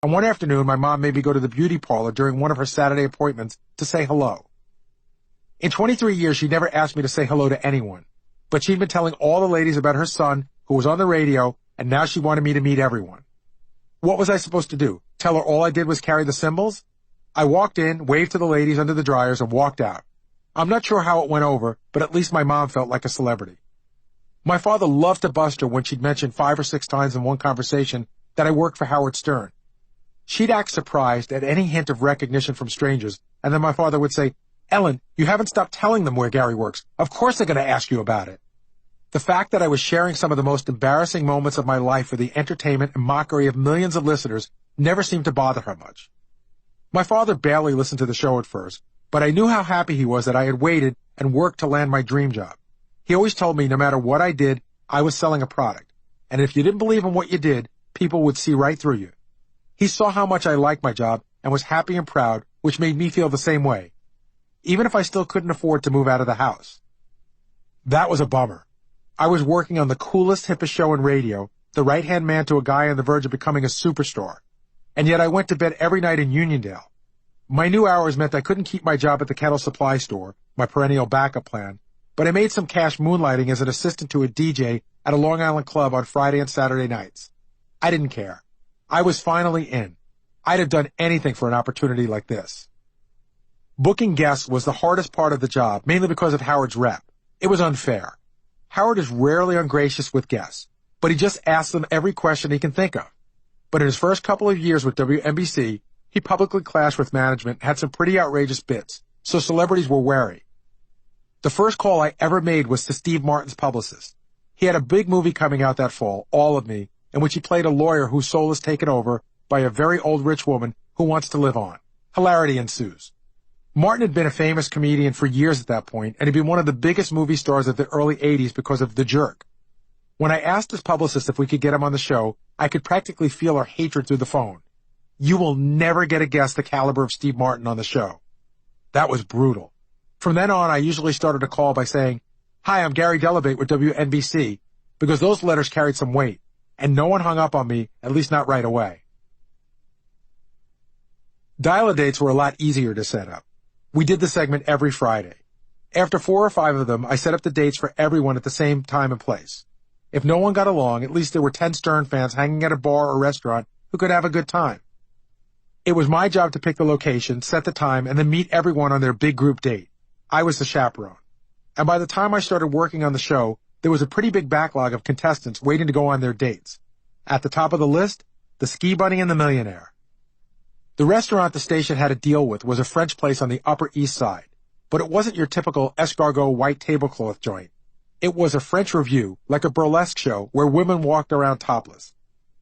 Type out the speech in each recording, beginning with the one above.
And one afternoon, my mom made me go to the beauty parlor during one of her Saturday appointments to say hello. In 23 years, she never asked me to say hello to anyone, but she'd been telling all the ladies about her son, who was on the radio, and now she wanted me to meet everyone. What was I supposed to do? Tell her all I did was carry the symbols? I walked in, waved to the ladies under the dryers, and walked out. I'm not sure how it went over, but at least my mom felt like a celebrity. My father loved to bust her when she'd mentioned 5 or 6 times in one conversation that I worked for Howard Stern. She'd act surprised at any hint of recognition from strangers, and then my father would say, "Ellen, you haven't stopped telling them where Gary works. Of course they're going to ask you about it." The fact that I was sharing some of the most embarrassing moments of my life for the entertainment and mockery of millions of listeners never seemed to bother her much. My father barely listened to the show at first, but I knew how happy he was that I had waited and worked to land my dream job. He always told me no matter what I did, I was selling a product, and if you didn't believe in what you did, people would see right through you. He saw how much I liked my job and was happy and proud, which made me feel the same way, even if I still couldn't afford to move out of the house. That was a bummer. I was working on the coolest, hippest show in radio, the right-hand man to a guy on the verge of becoming a superstar, and yet I went to bed every night in Uniondale. My new hours meant I couldn't keep my job at the Kettle Supply Store, my perennial backup plan, but I made some cash moonlighting as an assistant to a DJ at a Long Island club on Friday and Saturday nights. I didn't care. I was finally in. I'd have done anything for an opportunity like this. Booking guests was the hardest part of the job, mainly because of Howard's rep. It was unfair. Howard is rarely ungracious with guests, but he just asks them every question he can think of. But in his first couple of years with WNBC, he publicly clashed with management and had some pretty outrageous bits, so celebrities were wary. The first call I ever made was to Steve Martin's publicist. He had a big movie coming out that fall, All of Me, in which he played a lawyer whose soul is taken over by a very old rich woman who wants to live on. Hilarity ensues. Martin had been a famous comedian for years at that point, and had been one of the biggest movie stars of the early 80s because of The Jerk. When I asked his publicist if we could get him on the show, I could practically feel our hatred through the phone. You will never get a guest the caliber of Steve Martin on the show. That was brutal. From then on, I usually started a call by saying, "Hi, I'm Gary Dell'Abate with WNBC," because those letters carried some weight, and no one hung up on me, at least not right away. Dial-a-dates were a lot easier to set up. We did the segment every Friday. After 4 or 5 of them, I set up the dates for everyone at the same time and place. If no one got along, at least there were 10 Stern fans hanging at a bar or restaurant who could have a good time. It was my job to pick the location, set the time, and then meet everyone on their big group date. I was the chaperone. And by the time I started working on the show, there was a pretty big backlog of contestants waiting to go on their dates. At the top of the list, the Ski Bunny and the Millionaire. The restaurant the station had a deal with was a French place on the Upper East Side, but it wasn't your typical escargot white tablecloth joint. It was a French revue, like a burlesque show, where women walked around topless.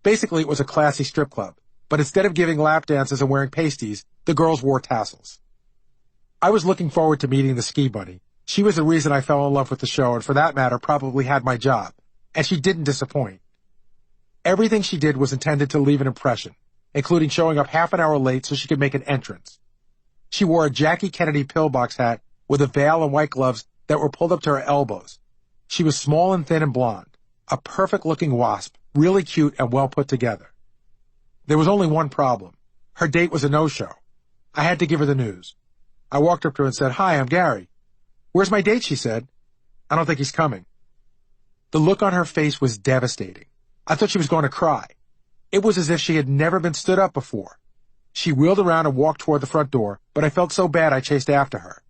Basically, it was a classy strip club, but instead of giving lap dances and wearing pasties, the girls wore tassels. I was looking forward to meeting the Ski Bunny. She was the reason I fell in love with the show, and for that matter, probably had my job. And she didn't disappoint. Everything she did was intended to leave an impression, including showing up half an hour late so she could make an entrance. She wore a Jackie Kennedy pillbox hat with a veil and white gloves that were pulled up to her elbows. She was small and thin and blonde, a perfect-looking wasp, really cute and well put together. There was only one problem. Her date was a no-show. I had to give her the news. I walked up to her and said, "Hi, I'm Gary." "Where's my date?" she said. "I don't think he's coming." The look on her face was devastating. I thought she was going to cry. It was as if she had never been stood up before. She wheeled around and walked toward the front door, but I felt so bad I chased after her.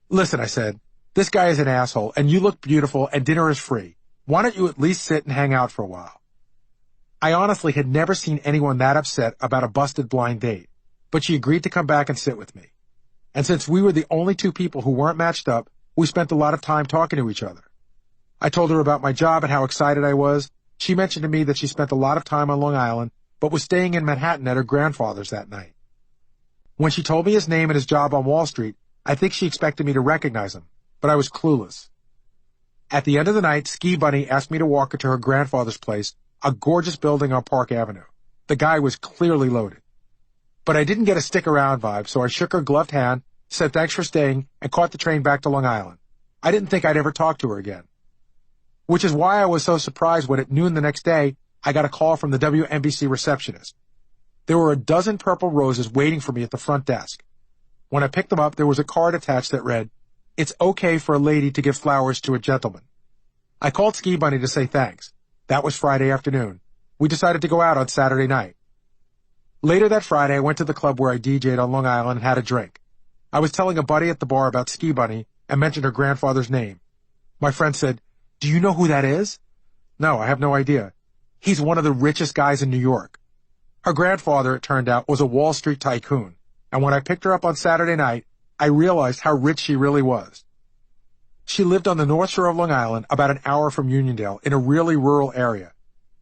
"Listen," I said, "this guy is an asshole, and you look beautiful, and dinner is free. Why don't you at least sit and hang out for a while?" I honestly had never seen anyone that upset about a busted blind date, but she agreed to come back and sit with me. And since we were the only 2 people who weren't matched up, we spent a lot of time talking to each other. I told her about my job and how excited I was. She mentioned to me that she spent a lot of time on Long Island, but was staying in Manhattan at her grandfather's that night. When she told me his name and his job on Wall Street, I think she expected me to recognize him, but I was clueless. At the end of the night, Ski Bunny asked me to walk her to her grandfather's place, a gorgeous building on Park Avenue. The guy was clearly loaded. But I didn't get a stick-around vibe, so I shook her gloved hand, said thanks for staying, and caught the train back to Long Island. I didn't think I'd ever talk to her again. Which is why I was so surprised when at noon the next day, I got a call from the WNBC receptionist. There were a dozen purple roses waiting for me at the front desk. When I picked them up, there was a card attached that read, "It's okay for a lady to give flowers to a gentleman." I called Ski Bunny to say thanks. That was Friday afternoon. We decided to go out on Saturday night. Later that Friday, I went to the club where I DJ'd on Long Island and had a drink. I was telling a buddy at the bar about Ski Bunny and mentioned her grandfather's name. My friend said, "Do you know who that is?" "No, I have no idea." "He's one of the richest guys in New York." Her grandfather, it turned out, was a Wall Street tycoon, and when I picked her up on Saturday night, I realized how rich she really was. She lived on the North Shore of Long Island, about an hour from Uniondale, in a really rural area.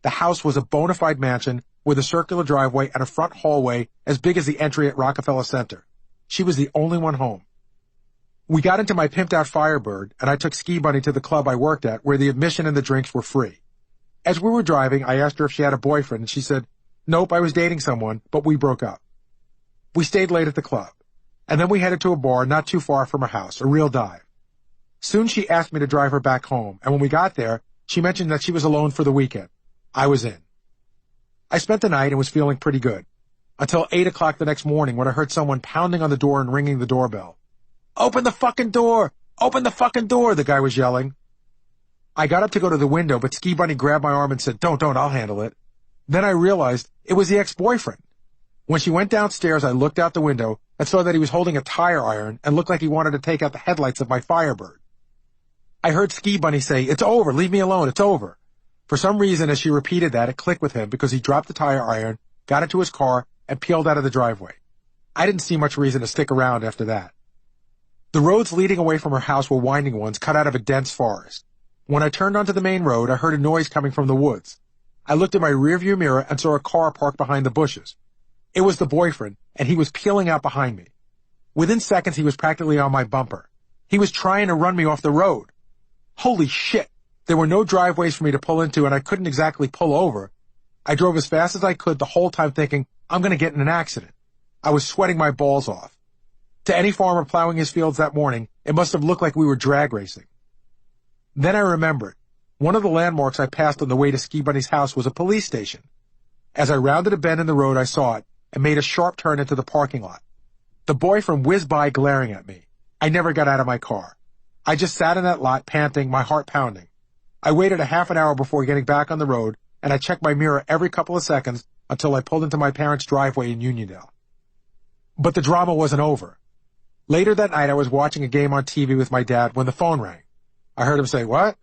The house was a bona fide mansion with a circular driveway and a front hallway as big as the entry at Rockefeller Center. She was the only one home. We got into my pimped-out Firebird, and I took Ski Bunny to the club I worked at, where the admission and the drinks were free. As we were driving, I asked her if she had a boyfriend, and she said, "Nope, I was dating someone, but we broke up." We stayed late at the club, and then we headed to a bar not too far from her house, a real dive. Soon she asked me to drive her back home, and when we got there, she mentioned that she was alone for the weekend. I was in. I spent the night and was feeling pretty good, until 8 o'clock the next morning when I heard someone pounding on the door and ringing the doorbell. "Open the fucking door! Open the fucking door!" the guy was yelling. I got up to go to the window, but Ski Bunny grabbed my arm and said, Don't, I'll handle it." Then I realized it was the ex-boyfriend. When she went downstairs, I looked out the window and saw that he was holding a tire iron and looked like he wanted to take out the headlights of my Firebird. I heard Ski Bunny say, "It's over, leave me alone, it's over." For some reason, as she repeated that, it clicked with him because he dropped the tire iron, got into his car, and peeled out of the driveway. I didn't see much reason to stick around after that. The roads leading away from her house were winding ones cut out of a dense forest. When I turned onto the main road, I heard a noise coming from the woods. I looked in my rearview mirror and saw a car parked behind the bushes. It was the boyfriend, and he was peeling out behind me. Within seconds, he was practically on my bumper. He was trying to run me off the road. Holy shit! There were no driveways for me to pull into, and I couldn't exactly pull over. I drove as fast as I could the whole time thinking, I'm going to get in an accident. I was sweating my balls off. To any farmer plowing his fields that morning, it must have looked like we were drag racing. Then I remembered. One of the landmarks I passed on the way to Ski Bunny's house was a police station. As I rounded a bend in the road, I saw it and made a sharp turn into the parking lot. The boyfriend whizzed by glaring at me. I never got out of my car. I just sat in that lot, panting, my heart pounding. I waited a half an hour before getting back on the road, and I checked my mirror every couple of seconds until I pulled into my parents' driveway in Uniondale. But the drama wasn't over. Later that night, I was watching a game on TV with my dad when the phone rang. I heard him say, "What?"